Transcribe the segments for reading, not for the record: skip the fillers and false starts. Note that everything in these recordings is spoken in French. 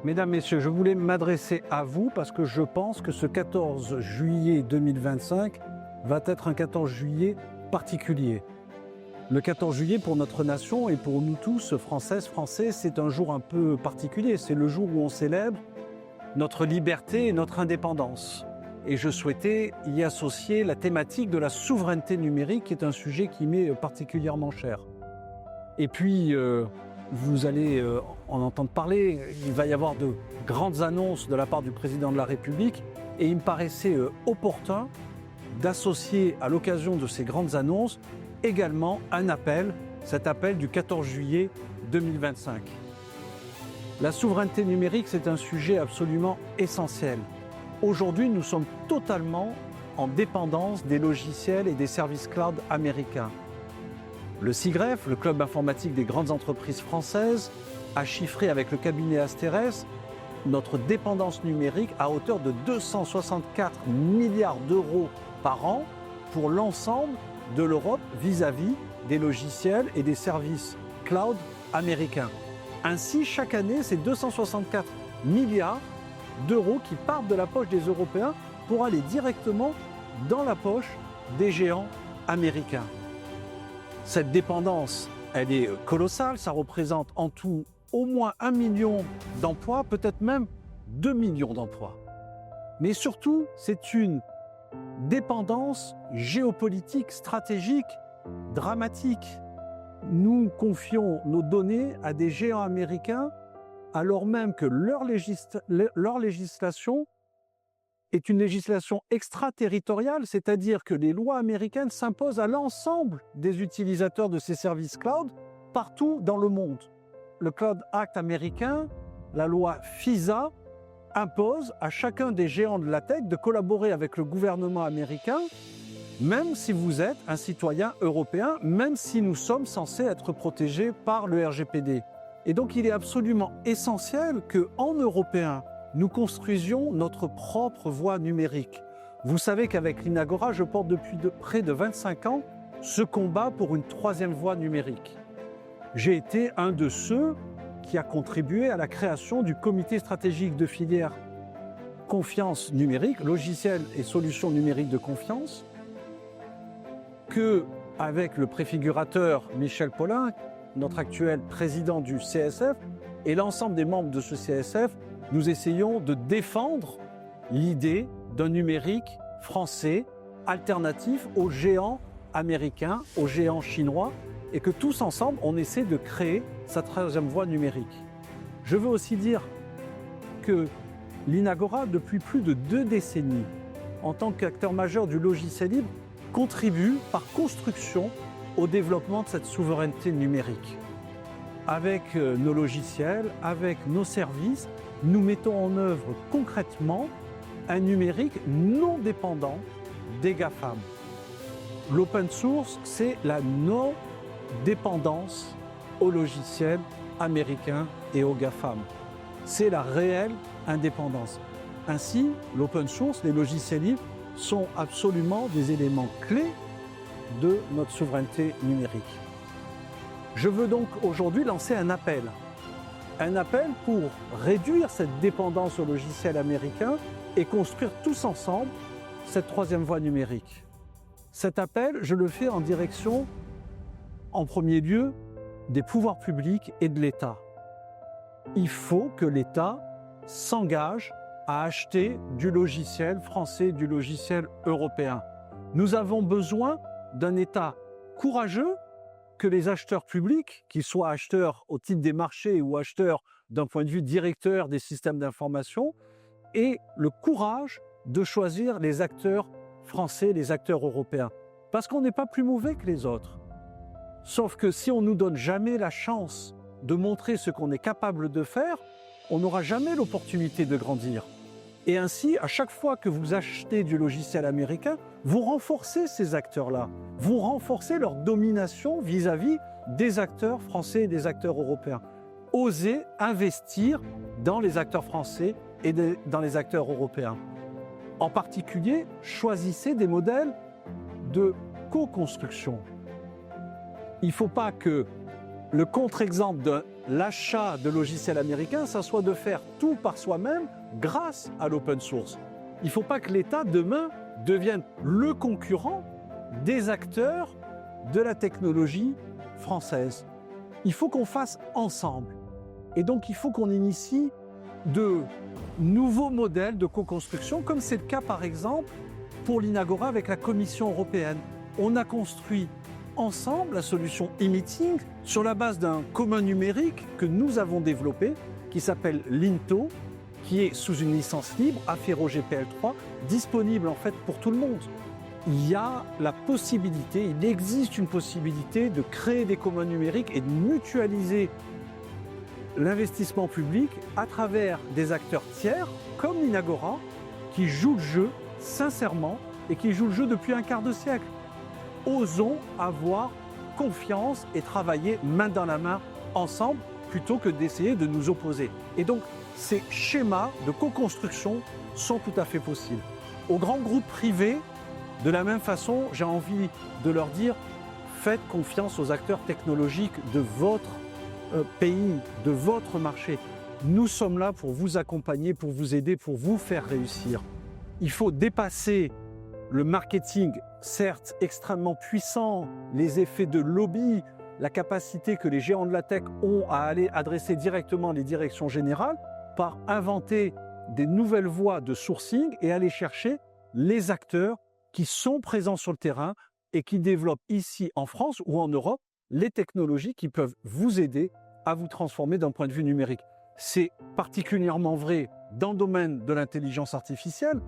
Mesdames, Messieurs, je voulais m'adresser à vous parce que je pense que ce 14 juillet 2025 va être un 14 juillet particulier. Le 14 juillet pour notre nation et pour nous tous, Françaises, Français, c'est un jour un peu particulier. C'est le jour où on célèbre notre liberté et notre indépendance. Et je souhaitais y associer la thématique de la souveraineté numérique, qui est un sujet qui m'est particulièrement cher. Et puis, vous allez en entendre parler, il va y avoir de grandes annonces de la part du président de la République et il me paraissait opportun d'associer à l'occasion de ces grandes annonces également un appel, cet appel du 14 juillet 2025. La souveraineté numérique, c'est un sujet absolument essentiel. Aujourd'hui, nous sommes totalement en dépendance des logiciels et des services cloud américains. Le CIGREF, le club informatique des grandes entreprises françaises, a chiffré avec le cabinet Asterès notre dépendance numérique à hauteur de 264 milliards d'euros par an pour l'ensemble de l'Europe vis-à-vis des logiciels et des services cloud américains. Ainsi, chaque année, c'est 264 milliards d'euros qui partent de la poche des Européens pour aller directement dans la poche des géants américains. Cette dépendance, elle est colossale, ça représente en tout au moins 1 million d'emplois, peut-être même 2 millions d'emplois. Mais surtout, c'est une dépendance géopolitique, stratégique, dramatique. Nous confions nos données à des géants américains alors même que leur législation est une législation extraterritoriale, c'est-à-dire que les lois américaines s'imposent à l'ensemble des utilisateurs de ces services cloud partout dans le monde. Le Cloud Act américain, la loi FISA, impose à chacun des géants de la tech de collaborer avec le gouvernement américain, même si vous êtes un citoyen européen, même si nous sommes censés être protégés par le RGPD. Et donc il est absolument essentiel qu'en Européens, nous construisions notre propre voie numérique. Vous savez qu'avec l'Inagora, je porte depuis près de 25 ans ce combat pour une troisième voie numérique. J'ai été un de ceux qui a contribué à la création du comité stratégique de filière confiance numérique, logiciels et solutions numériques de confiance, que, avec le préfigurateur Michel Paulin, notre actuel président du CSF, et l'ensemble des membres de ce CSF, nous essayons de défendre l'idée d'un numérique français alternatif aux géants américains, aux géants chinois, et que tous ensemble, on essaie de créer sa troisième voie numérique. Je veux aussi dire que l'Inagora, depuis plus de 2 décennies, en tant qu'acteur majeur du logiciel libre, contribue par construction au développement de cette souveraineté numérique. Avec nos logiciels, avec nos services, nous mettons en œuvre concrètement un numérique non dépendant des GAFAM. L'open source, c'est la non-dépendance aux logiciels américains et aux GAFAM. C'est la réelle indépendance. Ainsi, l'open source, les logiciels libres, sont absolument des éléments clés de notre souveraineté numérique. Je veux donc aujourd'hui lancer un appel pour réduire cette dépendance au logiciel américain et construire tous ensemble cette troisième voie numérique. Cet appel, je le fais en direction, en premier lieu, des pouvoirs publics et de l'État. Il faut que l'État s'engage à acheter du logiciel français, du logiciel européen. Nous avons besoin d'un État courageux, que les acheteurs publics, qu'ils soient acheteurs au titre des marchés ou acheteurs d'un point de vue directeur des systèmes d'information, aient le courage de choisir les acteurs français, les acteurs européens. Parce qu'on n'est pas plus mauvais que les autres. Sauf que si on ne nous donne jamais la chance de montrer ce qu'on est capable de faire, on n'aura jamais l'opportunité de grandir. Et ainsi, à chaque fois que vous achetez du logiciel américain, vous renforcez ces acteurs-là. Vous renforcez leur domination vis-à-vis des acteurs français et des acteurs européens. Osez investir dans les acteurs français et dans les acteurs européens. En particulier, choisissez des modèles de co-construction. Il ne faut pas que le contre-exemple de l'achat de logiciels américains, ça soit de faire tout par soi-même grâce à l'open source. Il ne faut pas que l'État, demain, devienne le concurrent des acteurs de la technologie française. Il faut qu'on fasse ensemble. Et donc, il faut qu'on initie de nouveaux modèles de co-construction, comme c'est le cas, par exemple, pour l'Inagora avec la Commission européenne. On a construit ensemble la solution e-meeting sur la base d'un commun numérique que nous avons développé, qui s'appelle Linto, qui est sous une licence libre, Affero GPL3, disponible en fait pour tout le monde. Il y a la possibilité, il existe une possibilité de créer des communs numériques et de mutualiser l'investissement public à travers des acteurs tiers, comme l'Inagora, qui jouent le jeu sincèrement et qui jouent le jeu depuis un quart de siècle. Osons avoir confiance et travailler main dans la main ensemble plutôt que d'essayer de nous opposer. Et donc, ces schémas de co-construction sont tout à fait possibles. Aux grands groupes privés, de la même façon, j'ai envie de leur dire, faites confiance aux acteurs technologiques de votre pays, de votre marché. Nous sommes là pour vous accompagner, pour vous aider, pour vous faire réussir. Il faut dépasser le marketing, certes extrêmement puissant, les effets de lobby, la capacité que les géants de la tech ont à aller adresser directement les directions générales, par inventer des nouvelles voies de sourcing et aller chercher les acteurs qui sont présents sur le terrain et qui développent ici en France ou en Europe les technologies qui peuvent vous aider à vous transformer d'un point de vue numérique. C'est particulièrement vrai dans le domaine de l'intelligence artificielle.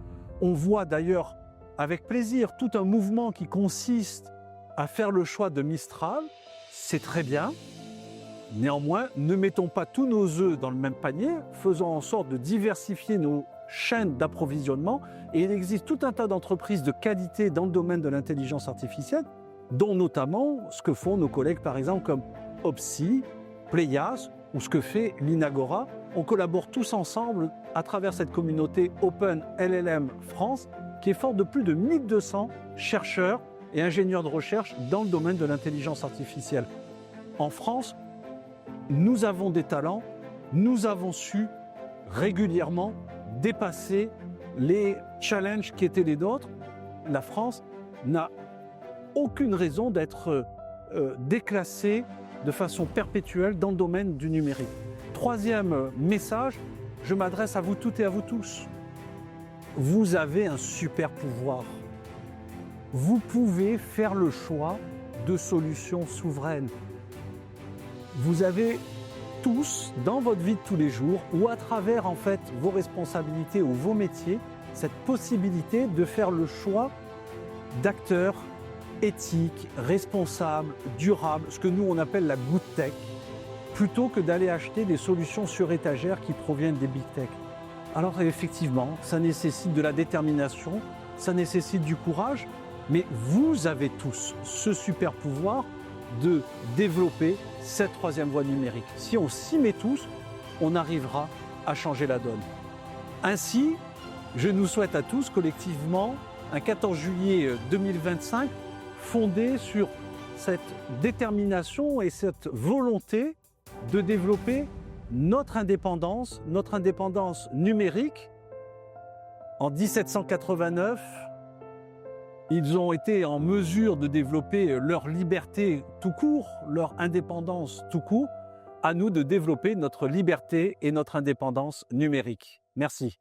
On voit d'ailleurs avec plaisir tout un mouvement qui consiste à faire le choix de Mistral. C'est très bien. Néanmoins, ne mettons pas tous nos œufs dans le même panier, faisons en sorte de diversifier nos chaînes d'approvisionnement. Et il existe tout un tas d'entreprises de qualité dans le domaine de l'intelligence artificielle, dont notamment ce que font nos collègues, par exemple, comme Opsi, Playas, ou ce que fait l'Inagora. On collabore tous ensemble à travers cette communauté Open LLM France, qui est forte de plus de 1200 chercheurs et ingénieurs de recherche dans le domaine de l'intelligence artificielle. En France, nous avons des talents, nous avons su régulièrement dépasser les challenges qui étaient les nôtres. La France n'a aucune raison d'être déclassée de façon perpétuelle dans le domaine du numérique. Troisième message, je m'adresse à vous toutes et à vous tous. Vous avez un super pouvoir. Vous pouvez faire le choix de solutions souveraines. Vous avez tous, dans votre vie de tous les jours, ou à travers en fait vos responsabilités ou vos métiers, cette possibilité de faire le choix d'acteurs éthiques, responsables, durables, ce que nous on appelle la good tech, plutôt que d'aller acheter des solutions sur étagère qui proviennent des big tech. Alors effectivement, ça nécessite de la détermination, ça nécessite du courage, mais vous avez tous ce super pouvoir de développer cette troisième voie numérique. Si on s'y met tous, on arrivera à changer la donne. Ainsi, je nous souhaite à tous collectivement un 14 juillet 2025 fondé sur cette détermination et cette volonté de développer notre indépendance numérique. En 1789, ils ont été en mesure de développer leur liberté tout court, leur indépendance tout court. À nous de développer notre liberté et notre indépendance numérique. Merci.